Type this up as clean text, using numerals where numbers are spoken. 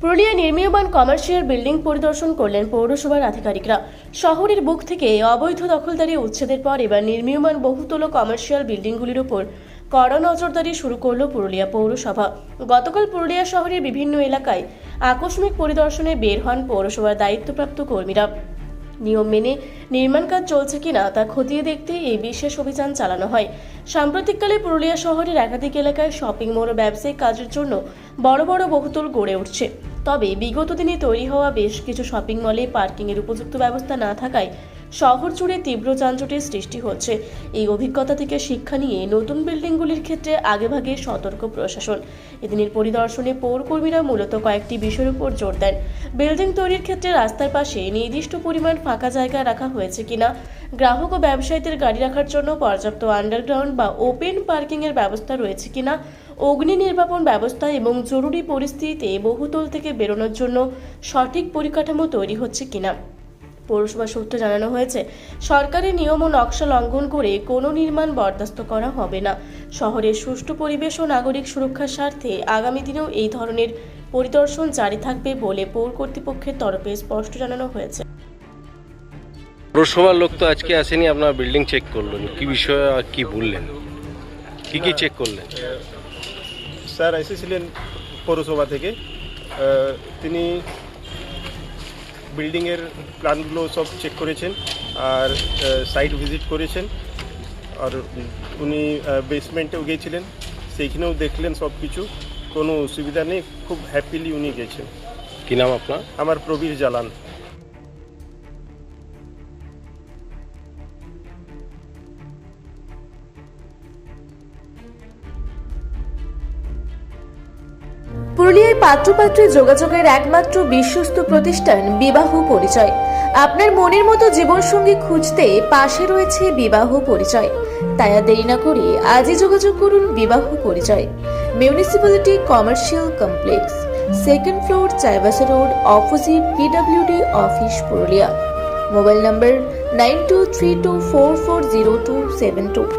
Purulia নির্মীয়মান commercial building পরিদর্শন করলেন পৌরসভার আধিকারিকরা। শহরের বুক থেকে অবৈধ দখলদারি উচ্ছেদের পর এবার নির্মীয়মান বহুতল কমার্শিয়াল বিল্ডিংগুলির উপর কড়া নজরদারি শুরু করল পুরুলিয়া পৌরসভা। গতকাল পুরুলিয়া শহরের বিভিন্ন এলাকায় আকস্মিক পরিদর্শনে বের হন পৌরসভার দায়িত্বপ্রাপ্ত কর্মীরা। নিয়ম মেনে নির্মাণ কাজ চলছে কিনা তা খতিয়ে দেখতে এই বিশেষ অভিযান চালানো হয়। সাম্প্রতিককালে পুরুলিয়া শহরের একাধিক এলাকায় শপিং মল ও ব্যবসায়িক কাজের জন্য বড় বড় বহুতল গড়ে উঠছে। তবে বিগত দিনে তৈরি হওয়া বেশ কিছু শপিং মলে পার্কিংয়ের উপযুক্ত ব্যবস্থা না থাকায় শহর জুড়ে তীব্র যানজটের সৃষ্টি হচ্ছে। এই অভিজ্ঞতা থেকে শিক্ষা নিয়ে নতুন বিল্ডিংগুলির ক্ষেত্রে আগেভাগে সতর্ক প্রশাসন। এদিনের পরিদর্শনে পৌরকর্মীরা মূলত কয়েকটি বিষয়ের উপর জোর দেন। বিল্ডিং তৈরির ক্ষেত্রে রাস্তার পাশে নির্দিষ্ট পরিমাণ ফাঁকা জায়গা রাখা হয়েছে কিনা, গ্রাহক ও ব্যবসায়ীদের গাড়ি রাখার জন্য পর্যাপ্ত আন্ডারগ্রাউন্ড বা ওপেন পার্কিংয়ের ব্যবস্থা রয়েছে কিনা, অগ্নি নির্বাপন ব্যবস্থা এবং জরুরি পরিস্থিতিতে বহুতল থেকে বেরোনোর জন্য সঠিক পরিকাঠামো তৈরি হচ্ছে কিনা। পৌরসভা সূত্রে জানানো হয়েছে, সরকারি নিয়ম ও নকশা লঙ্ঘন করে কোনো নির্মাণ বরদাস্ত করা হবে না। শহরের সুষ্ঠু পরিবেশ ও নাগরিক সুরক্ষার স্বার্থে আগামী দিনেও এই ধরনের পরিদর্শন জারি থাকবে বলে পৌর কর্তৃপক্ষের তরফে স্পষ্ট জানানো হয়েছে। পৌরসভার লোক তো আজকে আসেনি, আপনার বিল্ডিং চেক করলেন, কি বিষয়ে আর কি বললেন, কি চেক করলেন? স্যার এসেছিলেন পৌরসভা থেকে, তিনি বিল্ডিংয়ের প্ল্যানগুলো সব চেক করেছেন আর সাইট ভিজিট করেছেন। আর উনি বেসমেন্টেও গিয়েছিলেন, সেইখানেও দেখলেন সব কিছু, কোনো অসুবিধা নেই, খুব হ্যাপিলি উনি গেছেন। কি নাম আপনার? আমার প্রবীর জালান। পুরুলিয়ায় পাত্রপাত্রী যোগাযোগের একমাত্র বিশ্বস্ত প্রতিষ্ঠান বিবাহ পরিচয়। আপনার মনের মতো জীবনসঙ্গী খুঁজতে পাশে রয়েছে বিবাহ পরিচয়। তাই আর দেরি না করে আজই যোগাযোগ করুন বিবাহ পরিচয়। Municipality commercial complex, second floor, Chaibasa road, opposite PWD office, Purulia. Mobile নম্বর 9232440272।